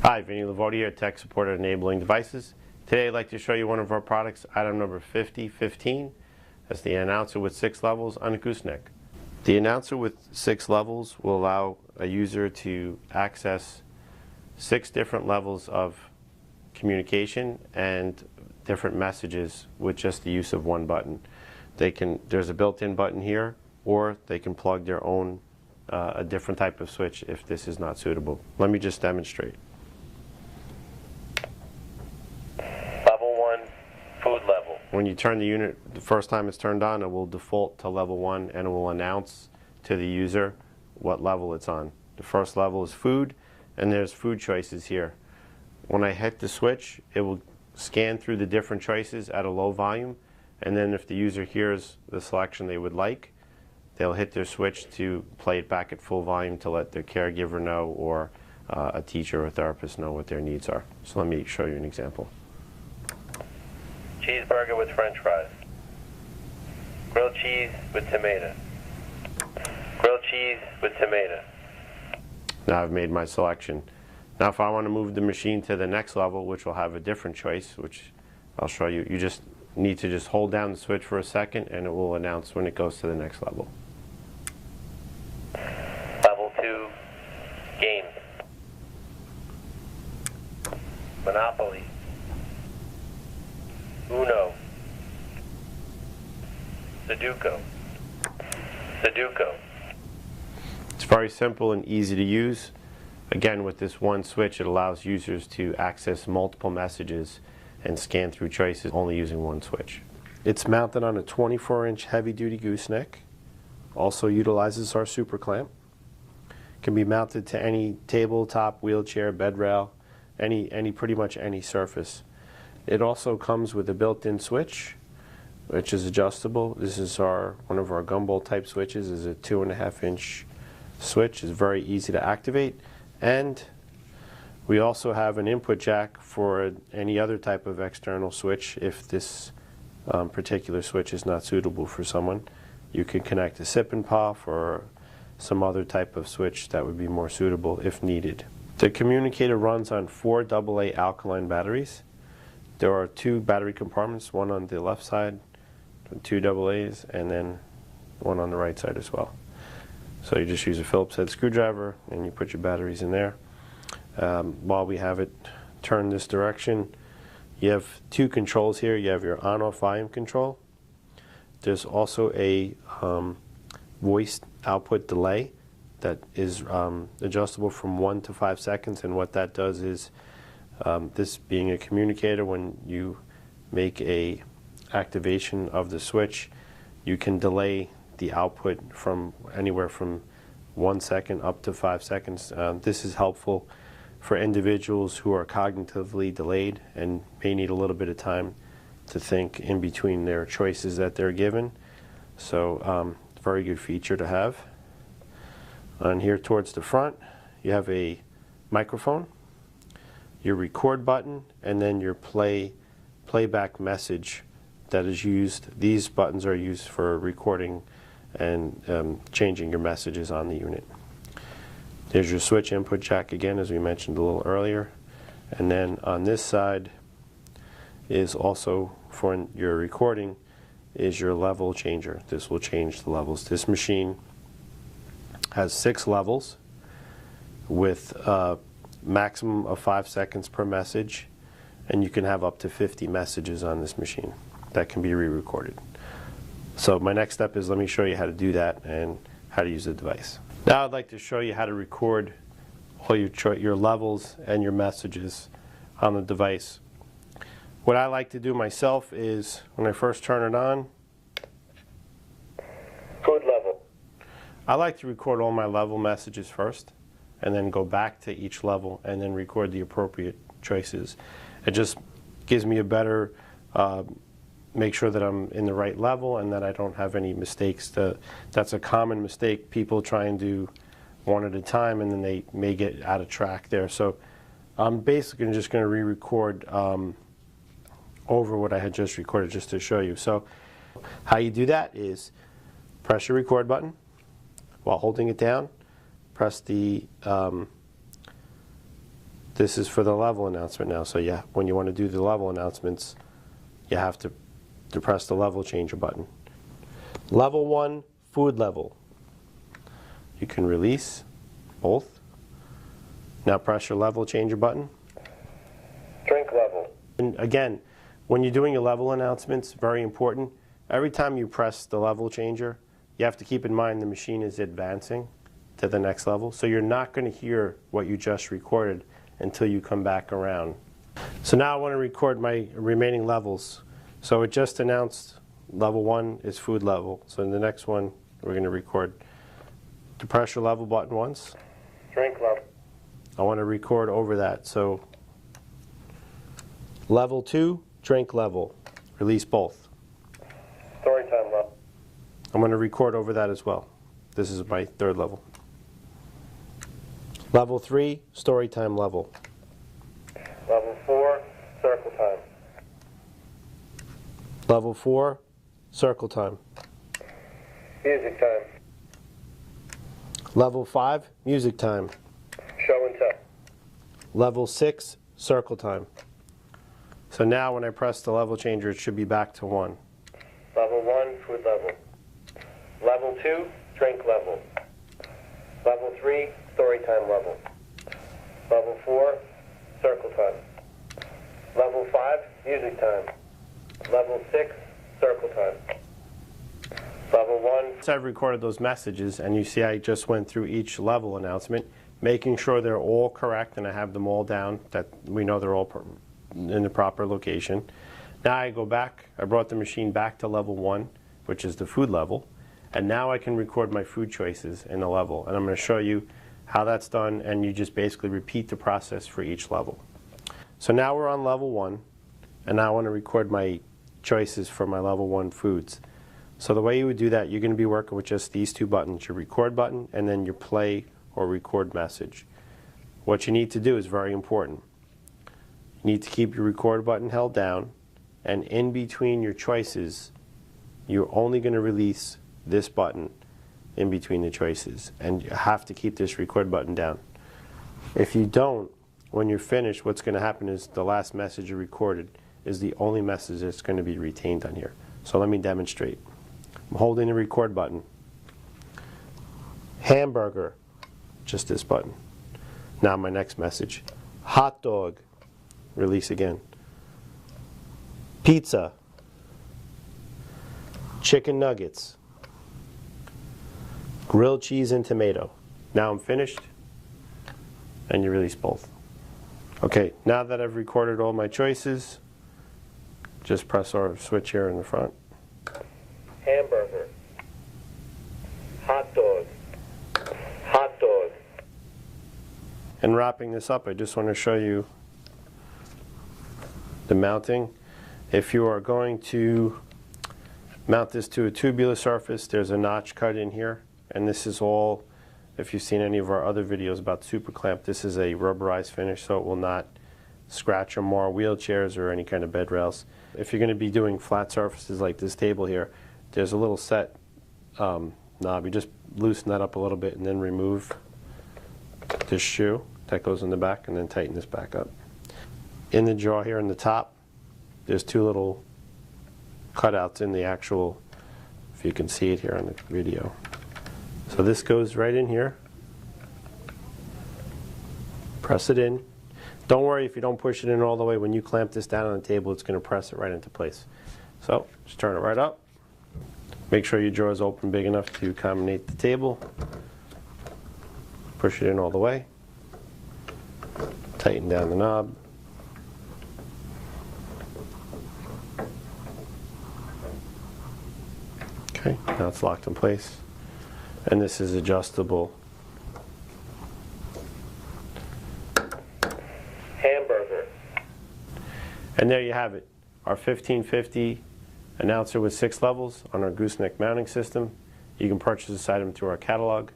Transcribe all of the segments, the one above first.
Hi, Vinny Lavodi here, Tech Support at Enabling Devices. Today I'd like to show you one of our products, item number 5015. That's the announcer with 6 levels on a gooseneck. The announcer with 6 levels will allow a user to access 6 different levels of communication and different messages with just the use of one button. There's a built-in button here, or they can plug their own a different type of switch if this is not suitable. Let me just demonstrate. Level 1, food level. When you turn the unit, the first time it's turned on, it will default to level 1 and it will announce to the user what level it's on. The first level is food, and there's food choices here. When I hit the switch, it will scan through the different choices at a low volume, and then if the user hears the selection they would like, they'll hit their switch to play it back at full volume to let their caregiver know, or a teacher or therapist know what their needs are. So let me show you an example. Cheeseburger with French fries. Grilled cheese with tomato. Grilled cheese with tomato. Now I've made my selection. Now if I want to move the machine to the next level, which will have a different choice, which I'll show you, you just need to just hold down the switch for a second and it will announce when it goes to the next level. Level 2, games. Monopoly. Uno. Sudoku. Sudoku. It's very simple and easy to use. Again, with this one switch, it allows users to access multiple messages and scan through choices only using one switch. It's mounted on a 24-inch heavy-duty gooseneck. Also utilizes our super clamp. Can be mounted to any tabletop, wheelchair, bed rail, pretty much any surface. It also comes with a built-in switch, which is adjustable. This is one of our gumball type switches. Is a 2.5-inch switch. It's very easy to activate, and we also have an input jack for any other type of external switch. If this particular switch is not suitable for someone, you can connect a sip and puff or some other type of switch that would be more suitable if needed. The communicator runs on 4 AA alkaline batteries. There are 2 battery compartments, one on the left side, 2 AA's, and then one on the right side as well. So you just use a Phillips head screwdriver and you put your batteries in there. While we have it turned this direction, you have 2 controls here. You have your on-off volume control. There's also a voice output delay that is adjustable from 1 to 5 seconds, and what that does is, this being a communicator, when you make a activation of the switch, you can delay the output from anywhere from 1 second up to 5 seconds. This is helpful for individuals who are cognitively delayed and may need a little bit of time to think in between their choices that they're given. So very good feature to have. On here towards the front, you have a microphone, your record button, and then your playback message that is used. These buttons are used for recording and changing your messages on the unit. There's your switch input jack again, as we mentioned a little earlier. And then on this side is also for your recording is your level changer. This will change the levels. This machine has 6 levels with a maximum of 5 seconds per message, and you can have up to 50 messages on this machine that can be re-recorded. So my next step is, let me show you how to do that and how to use the device. Now I'd like to show you how to record all your levels and your messages on the device. What I like to do myself is, when I first turn it on, Food level. I like to record all my level messages first and then go back to each level and then record the appropriate choices. It just gives me a better make sure that I'm in the right level and that I don't have any mistakes. That's a common mistake. People try and do one at a time and then they may get out of track there. So I'm basically just going to re-record over what I had just recorded just to show you. So how you do that is press your record button while holding it down. Press the This is for the level announcement now. So yeah, when you want to do the level announcements, you have to press the level changer button. Level 1, food level. You can release both. Now press your level changer button. Drink level. And again, when you're doing your level announcements, very important, every time you press the level changer, you have to keep in mind the machine is advancing to the next level. So you're not going to hear what you just recorded until you come back around. So now I want to record my remaining levels. So it just announced level 1 is food level. So in the next one, we're going to record. To press your level button once. Drink level. I want to record over that. So level 2, drink level. Release both. Storytime level. I'm going to record over that as well. This is my third level. Level 3, story time level. Level 4, circle time. Level 4, circle time. Music time. Level 5, music time. Show and tell. Level 6, circle time. So now when I press the level changer, it should be back to 1. Level 1, food level. Level 2, drink level. Level 3, story time level. Level 4, circle time. Level 5, music time. Level 6, circle time. Level 1. So I've recorded those messages, and you see I just went through each level announcement, making sure they're all correct and I have them all down, that we know they're all in the proper location. Now I go back, I brought the machine back to level 1, which is the food level, and now I can record my food choices in the level. And I'm going to show you how that's done, and you just basically repeat the process for each level. So now we're on level 1, and now I want to record my choices for my level 1 foods. So the way you would do that, you're going to be working with just these two buttons, your record button and then your play or record message. What you need to do is very important. You need to keep your record button held down, and in between your choices, you're only going to release this button in between the choices, and you have to keep this record button down. If you don't, when you're finished, what's going to happen is the last message you recorded is the only message that's going to be retained on here. So let me demonstrate. I'm holding the record button. Hamburger, just this button. Now my next message. Hot dog, release again. Pizza. Chicken nuggets. Grilled cheese and tomato. Now I'm finished, and you release both. Okay, now that I've recorded all my choices, just press our switch here in the front. Hamburger. Hot dog. Hot dog. And wrapping this up, I just want to show you the mounting. If you are going to mount this to a tubular surface, there's a notch cut in here, and this is all, if you've seen any of our other videos about super clamp, this is a rubberized finish, so it will not scratch or mar wheelchairs or any kind of bed rails. If you're going to be doing flat surfaces like this table here, there's a little set knob. You just loosen that up a little bit and then remove this shoe that goes in the back and then tighten this back up. In the jaw here in the top, there's two little cutouts in the actual, if you can see it here on the video. So this goes right in here. Press it in. Don't worry if you don't push it in all the way. When you clamp this down on the table, it's going to press it right into place. So just turn it right up. Make sure your jaw is open big enough to accommodate the table. Push it in all the way. Tighten down the knob. Okay, now it's locked in place. And this is adjustable. Hamburger. And there you have it. Our 1550 announcer with 6 levels on our gooseneck mounting system. You can purchase this item through our catalog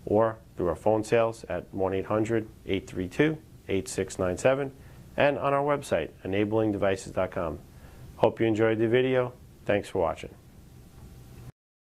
or through our phone sales at 1-800-832-8697 and on our website, enablingdevices.com. Hope you enjoyed the video. Thanks for watching.